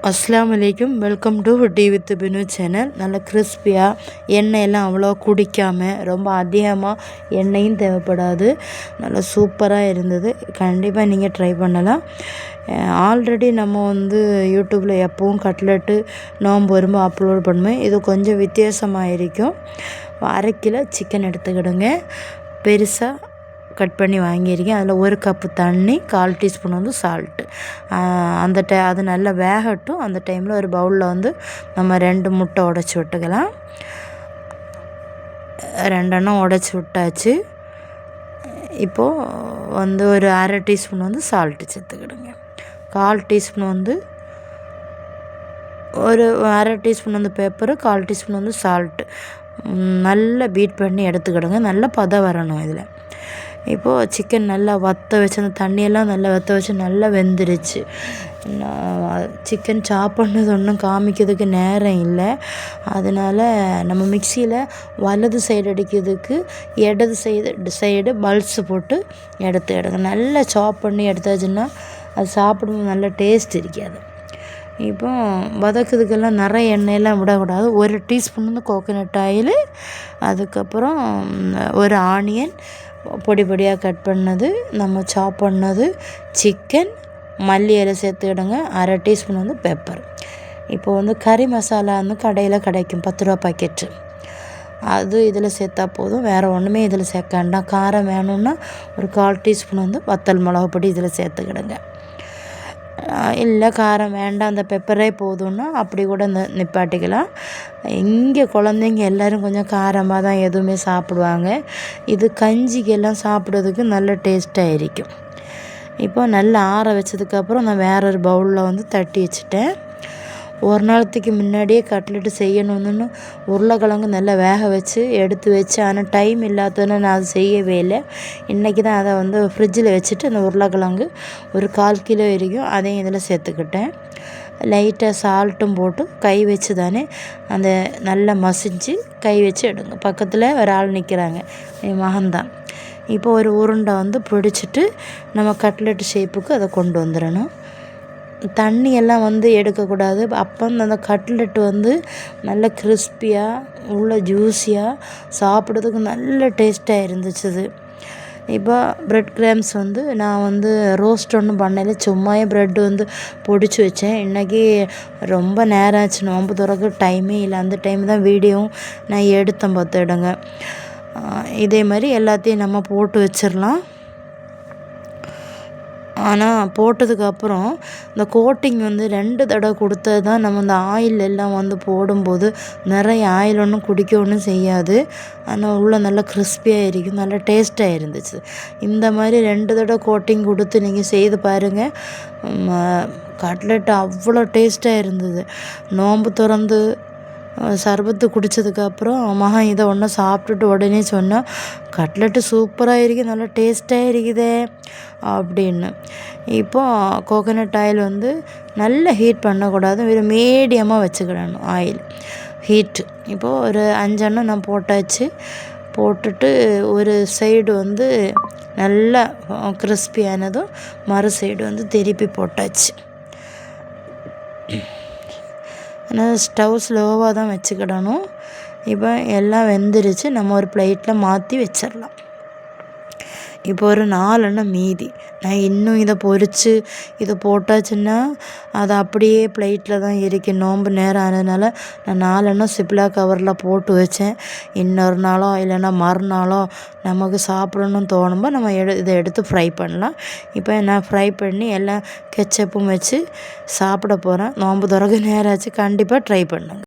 அஸ்ஸலாமு அலைக்கும். Welcome to tea with Binu channel. நல்லா கிறிஸ்பியாக எண்ணெயெல்லாம் அவ்வளோ குடிக்காமல் ரொம்ப அதிகமாக எண்ணெயும் தேவைப்படாது. நல்லா சூப்பராக இருந்தது. கண்டிப்பாக நீங்கள் ட்ரை பண்ணலாம். ஆல்ரெடி நம்ம யூடியூப்பில் எப்பவும் கட்லெட்டு நோம்பு வரும்போது அப்லோட் பண்ணுவேன். இது கொஞ்சம் வித்தியாசமாக இருக்கும். 1/2 கிலோ சிக்கன் எடுத்துக்கிடுங்க. பெருசாக கட் பண்ணி வாங்கியிருக்கேன். அதில் 1 கப்பு தண்ணி, 1/4 டீஸ்பூன் சால்ட்டு. அது நல்லா வேகட்டும். அந்த டைமில் ஒரு பவுலில் நம்ம 2 முட்டை உடைச்சி விட்டுக்கலாம். 2 எண்ணம் உடைச்சி விட்டாச்சு. இப்போது ஒரு 1/2 டீஸ்பூன் சால்ட்டு சேர்த்துக்கிடுங்க. 1/4 டீஸ்பூன் ஒரு 1/2 டீஸ்பூன் பெப்பரு, 1/4 டீஸ்பூன் சால்ட்டு நல்லா பீட் பண்ணி எடுத்துக்கிடுங்க. நல்லா பதம் வரணும். இதில் இப்போது சிக்கன் நல்லா வற்ற வச்சு அந்த தண்ணியெல்லாம் நல்லா வற்ற வச்சு நல்லா வெந்துருச்சு. சிக்கன் சாப் பண்ணது ஒன்றும் காமிக்கிறதுக்கு நேரம் இல்லை. அதனால் நம்ம மிக்சியில் வலது சைடு அடிக்கிறதுக்கு இடது சைடு பல்ஸு போட்டு எடுத்துக்கிடுங்க. நல்லா சாப் பண்ணி எடுத்தாச்சுன்னா அது சாப்பிடும்போது நல்ல டேஸ்ட் இருக்காது. இப்போ வதக்கிறதுக்கெல்லாம் நிறைய எண்ணெயெல்லாம் விடக்கூடாது. 1 டீஸ்பூன் கோகோனட் ஆயில், அதுக்கப்புறம் ஒரு ஆனியன் பொடி பொடியாக கட் பண்ணது, நம்ம சாப் பண்ணது, சிக்கன், மல்லி இலை சேர்த்துக்கிடுங்க. 1/2 டீஸ்பூன் பெப்பர். இப்போது கறி மசாலா கடையில் கிடைக்கும் 10 ரூபா பாக்கெட்டு. அது இதில் சேர்த்தா போதும். வேறு ஒன்றுமே இதில் சேர்க்க வேண்டாம். காரம் வேணும்னா ஒரு 1/4 டீஸ்பூன் வத்தல் மிளகு பொடி இதில் சேர்த்துக்கிடுங்க. இல்லை காரம் வேண்டாம், அந்த பெப்பரே போதும்னா அப்படி கூட நிப்பாட்டிக்கலாம். இங்கே குழந்தைங்க எல்லோரும் கொஞ்சம் காரமாக தான் எதுவுமே சாப்பிடுவாங்க. இது கஞ்சிக்கெல்லாம் சாப்பிட்றதுக்கு நல்ல டேஸ்ட்டாக இருக்கும். இப்போ நல்லா ஆற வச்சதுக்கப்புறம் நான் வேற ஒரு பவுலில் தட்டி வச்சுட்டேன். ஒரு நாளத்துக்கு முன்னாடியே கட்லெட்டு செய்யணும்னு உருளைக்கிழங்கு நல்லா வேக வச்சு எடுத்து வச்சு, ஆனால் டைம் இல்லாததுன்னு நான் அது செய்யவே இல்லை. இன்றைக்கி தான் அதை ஃப்ரிட்ஜில் வச்சுட்டு அந்த உருளைக்கிழங்கு ஒரு 1/4 கிலோ வரைக்கும் அதையும் இதில் சேர்த்துக்கிட்டேன். லைட்டாக சால்ட்டும் போட்டு கை வச்சு தானே அந்த நல்லா மசிஞ்சு கை வச்சு எடுங்க. பக்கத்தில் ஒரு ஆள் நிற்கிறாங்க, என் மகன்தான். இப்போ ஒரு உருண்டை பிடிச்சிட்டு நம்ம கட்லெட்டு ஷேப்புக்கு அதை கொண்டு வந்துடணும். தண்ணியெல்லாம் எடுக்கக்கூடாது. அப்போ அந்த கட்லெட்டு நல்ல கிறிஸ்பியாக உள்ள ஜூஸியாக சாப்பிட்றதுக்கு நல்ல டேஸ்ட்டாக இருந்துச்சு. இப்போ ப்ரெட் கிராம்ஸ் நான் ரோஸ்ட் ஒன்றும் பண்ணல, சும்மாயே ப்ரெட்டு பொடிச்சு வச்சேன். இன்றைக்கி ரொம்ப நேரம் ஆச்சு, நோம்பு திறக்க டைமே இல்லை. அந்த டைம் தான் வீடியோவும் நான் எடுத்தேன் பார்த்துடுங்க. இதே மாதிரி எல்லாத்தையும் நம்ம போட்டு வச்சிடலாம். ஆனால் போட்டதுக்கப்புறம் இந்த கோட்டிங் 2 தடவை கொடுத்தது தான் நம்ம இந்த ஆயில் எல்லாம் போடும்போது நிறைய ஆயில் ஒன்றும் குடிக்க ஒன்றும் செய்யாது. ஆனால் உள்ளே நல்லா கிறிஸ்பியாக இருக்கும், நல்லா டேஸ்ட்டாக இருந்துச்சு. இந்த மாதிரி 2 தடவை கோட்டிங் கொடுத்து நீங்கள் செய்து பாருங்கள். கட்லெட் அவ்வளோ டேஸ்ட்டாக இருந்தது. நோம்பு திறந்து சர்பத்து குடித்ததுக்கப்புறம் மகன் இதை ஒன்று சாப்பிட்டுட்டு உடனே சொன்னால், கட்லெட்டு சூப்பராக இருக்குது, நல்லா டேஸ்ட்டாக இருக்குதே அப்படின்னு. இப்போது கோகோனட் ஆயில் நல்லா ஹீட் பண்ணக்கூடாது, வெறும் மீடியமாக வச்சுக்கிடணும் ஆயில் ஹீட்டு. இப்போது ஒரு 5 எண்ணம் நான் போட்டாச்சு. போட்டுட்டு ஒரு சைடு நல்லா கிறிஸ்பியானதும் மறு சைடு திருப்பி போட்டாச்சு. ஆனால் ஸ்டவ் ஸ்லோவாக தான் வச்சுக்கிடணும். இப்போ எல்லாம் வெந்துருச்சு. நம்ம ஒரு பிளேட்டில் மாற்றி வச்சிடலாம். இப்போ ஒரு 4 எண்ணம் மீதி. நான் இன்னும் இதை பொரித்து இதை போட்டாச்சுன்னா அது அப்படியே பிளேட்டில் தான் இருக்குது. நோம்பு நேரம் ஆனதுனால நான் 4 எண்ணம் சிப்லா கவரில் போட்டு வச்சேன். இன்னொரு நாளோ இல்லைன்னா மறுநாளோ நமக்கு சாப்பிடணும்னு தோணும்போது நம்ம இதை எடுத்து ஃப்ரை பண்ணலாம். இப்போ நான் ஃப்ரை பண்ணி எல்லாம் கெச்சப்பும் வச்சு சாப்பிட போகிறேன். நோம்பு திறக்க நேரம் ஆச்சு. கண்டிப்பாக ட்ரை பண்ணுங்க.